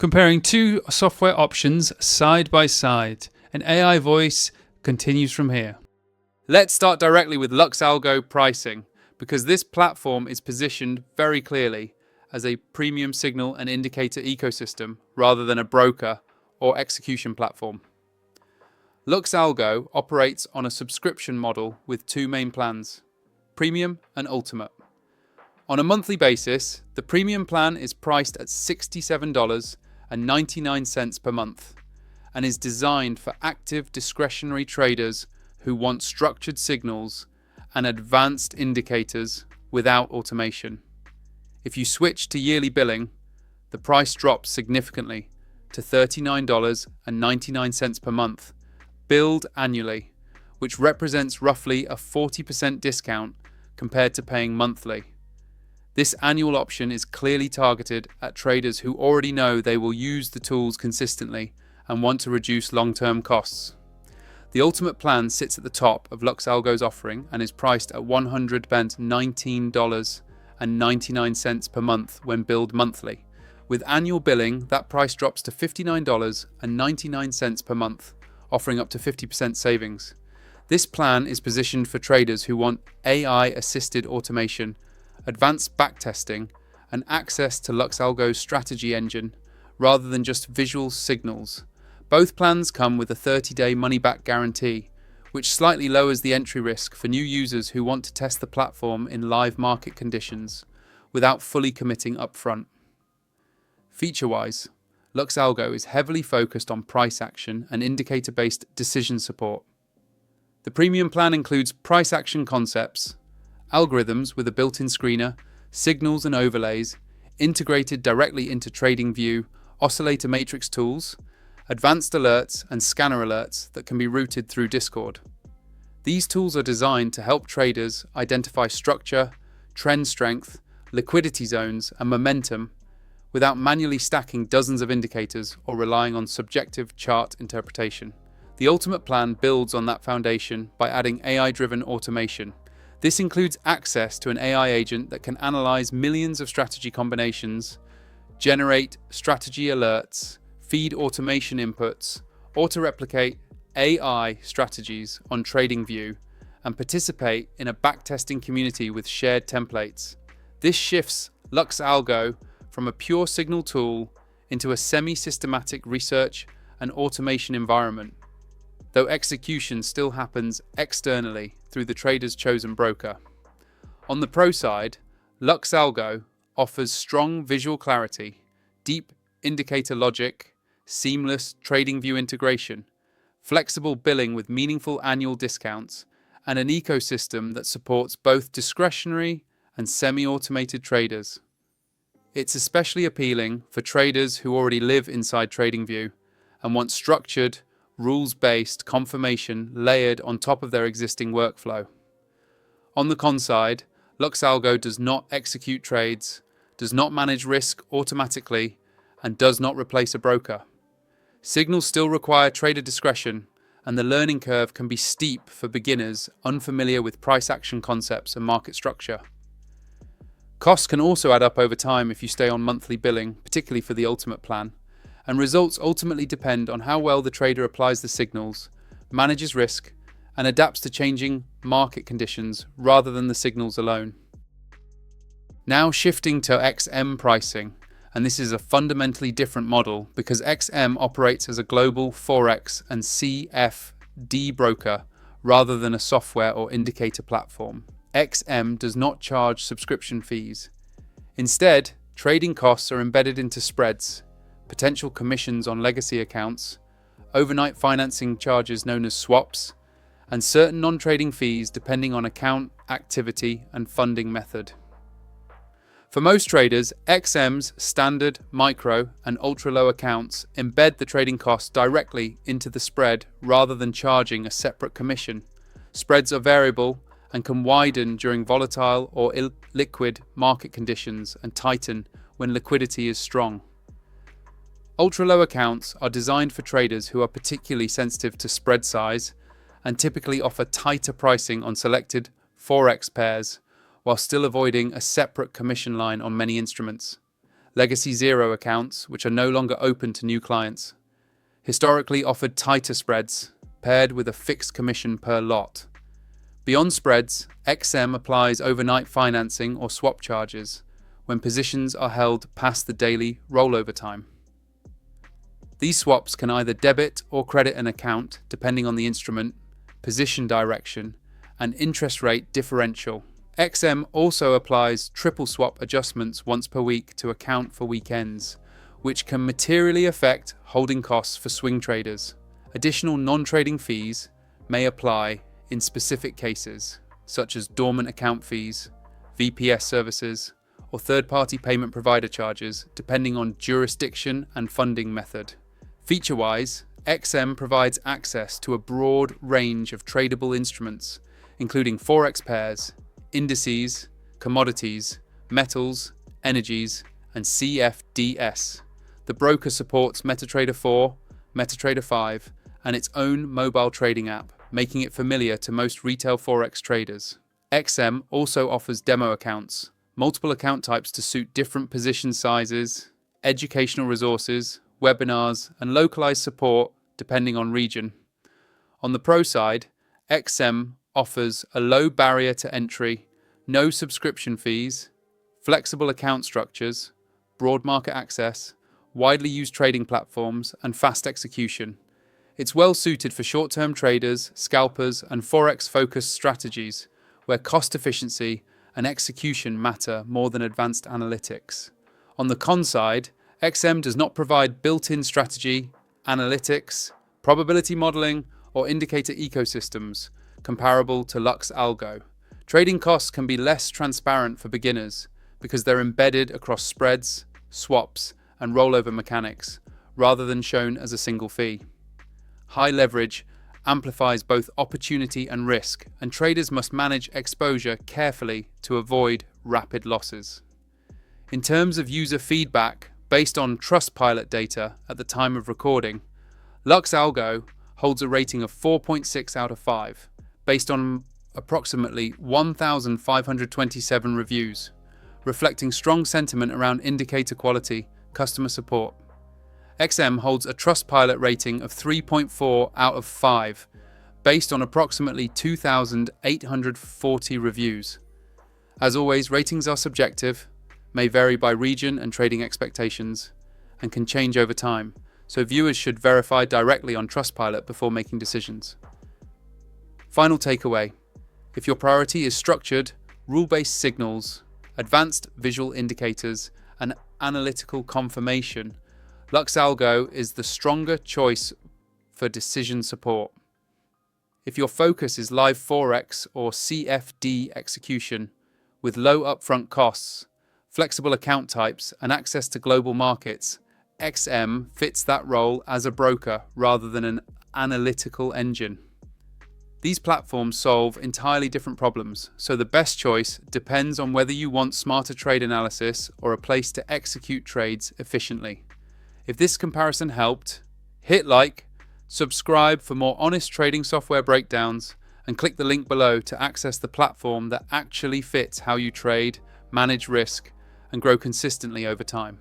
Comparing two software options side by side. An AI voice continues from here. Let's start directly with LuxAlgo pricing, because this platform is positioned very clearly as a premium signal and indicator ecosystem rather than a broker or execution platform. LuxAlgo operates on a subscription model with two main plans, Premium and Ultimate. On a monthly basis, the Premium plan is priced at $67.99 per month and is designed for active discretionary traders who want structured signals and advanced indicators without automation. If you switch to yearly billing, the price drops significantly to $39.99 per month, billed annually, which represents roughly a 40% discount compared to paying monthly. This annual option is clearly targeted at traders who already know they will use the tools consistently and want to reduce long-term costs. The Ultimate plan sits at the top of LuxAlgo's offering and is priced at $119.99 per month when billed monthly. With annual billing, that price drops to $59.99 per month, offering up to 50% savings. This plan is positioned for traders who want AI-assisted automation, advanced backtesting, and access to LuxAlgo's strategy engine rather than just visual signals. Both plans come with a 30-day money-back guarantee, which slightly lowers the entry risk for new users who want to test the platform in live market conditions without fully committing upfront. Feature-wise, LuxAlgo is heavily focused on price action and indicator-based decision support. The Premium plan includes price action concepts, algorithms with a built-in screener, signals and overlays, integrated directly into TradingView, oscillator matrix tools, advanced alerts and scanner alerts that can be routed through Discord. These tools are designed to help traders identify structure, trend strength, liquidity zones, and momentum without manually stacking dozens of indicators or relying on subjective chart interpretation. The Ultimate plan builds on that foundation by adding AI-driven automation. This includes access to an AI agent that can analyze millions of strategy combinations, generate strategy alerts, feed automation inputs, auto-replicate AI strategies on TradingView, and participate in a backtesting community with shared templates. This shifts LuxAlgo from a pure signal tool into a semi-systematic research and automation environment, though execution still happens externally through the trader's chosen broker. On the pro side, LuxAlgo offers strong visual clarity, deep indicator logic, seamless TradingView integration, flexible billing with meaningful annual discounts, and an ecosystem that supports both discretionary and semi-automated traders. It's especially appealing for traders who already live inside TradingView and want structured, rules-based confirmation layered on top of their existing workflow. On the con side, LuxAlgo does not execute trades, does not manage risk automatically, and does not replace a broker. Signals still require trader discretion, and the learning curve can be steep for beginners unfamiliar with price action concepts and market structure. Costs can also add up over time if you stay on monthly billing, particularly for the Ultimate plan, and results ultimately depend on how well the trader applies the signals, manages risk, and adapts to changing market conditions rather than the signals alone. Now shifting to XM pricing, and this is a fundamentally different model because XM operates as a global Forex and CFD broker rather than a software or indicator platform. XM does not charge subscription fees. Instead, trading costs are embedded into spreads, potential commissions on legacy accounts, overnight financing charges known as swaps, and certain non-trading fees depending on account activity and funding method. For most traders, XM's standard, micro, and ultra-low accounts embed the trading costs directly into the spread rather than charging a separate commission. Spreads are variable and can widen during volatile or illiquid market conditions and tighten when liquidity is strong. Ultra-low accounts are designed for traders who are particularly sensitive to spread size and typically offer tighter pricing on selected Forex pairs while still avoiding a separate commission line on many instruments. legacy zero accounts, which are no longer open to new clients. Historically offered tighter spreads, paired with a fixed commission per lot. Beyond spreads, XM applies overnight financing or swap charges when positions are held past the daily rollover time. These swaps can either debit or credit an account depending on the instrument, position direction, and interest rate differential. XM also applies triple swap adjustments once per week to account for weekends, which can materially affect holding costs for swing traders. Additional non-trading fees may apply in specific cases, such as dormant account fees, VPS services, or third-party payment provider charges, depending on jurisdiction and funding method. Feature-wise, XM provides access to a broad range of tradable instruments, including Forex pairs, indices, commodities, metals, energies, and CFDs. The broker supports MetaTrader 4, MetaTrader 5, and its own mobile trading app, making it familiar to most retail Forex traders. XM also offers demo accounts, multiple account types to suit different position sizes, educational resources, webinars, and localized support depending on region. On the pro side, XM offers a low barrier to entry, no subscription fees, flexible account structures, broad market access, widely used trading platforms, and fast execution. It's well suited for short-term traders, scalpers, and Forex-focused strategies, where cost efficiency and execution matter more than advanced analytics. On the con side, XM does not provide built-in strategy, analytics, probability modeling, or indicator ecosystems comparable to LuxAlgo. Trading costs can be less transparent for beginners because they're embedded across spreads, swaps, and rollover mechanics, rather than shown as a single fee. High leverage amplifies both opportunity and risk, and traders must manage exposure carefully to avoid rapid losses. In terms of user feedback, based on Trustpilot data at the time of recording, LuxAlgo holds a rating of 4.6 out of 5, based on approximately 1,527 reviews, reflecting strong sentiment around indicator quality, customer support. XM holds a Trustpilot rating of 3.4 out of 5, based on approximately 2,840 reviews. As always, ratings are subjective, may vary by region and trading expectations, and can change over time, so viewers should verify directly on Trustpilot before making decisions. Final takeaway: if your priority is structured, rule-based signals, advanced visual indicators, and analytical confirmation, LuxAlgo is the stronger choice for decision support. If your focus is live Forex or CFD execution with low upfront costs, flexible account types, and access to global markets, XM fits that role as a broker rather than an analytical engine. These platforms solve entirely different problems, so the best choice depends on whether you want smarter trade analysis or a place to execute trades efficiently. If this comparison helped, hit like, subscribe for more honest trading software breakdowns, and click the link below to access the platform that actually fits how you trade, manage risk, and grow consistently over time.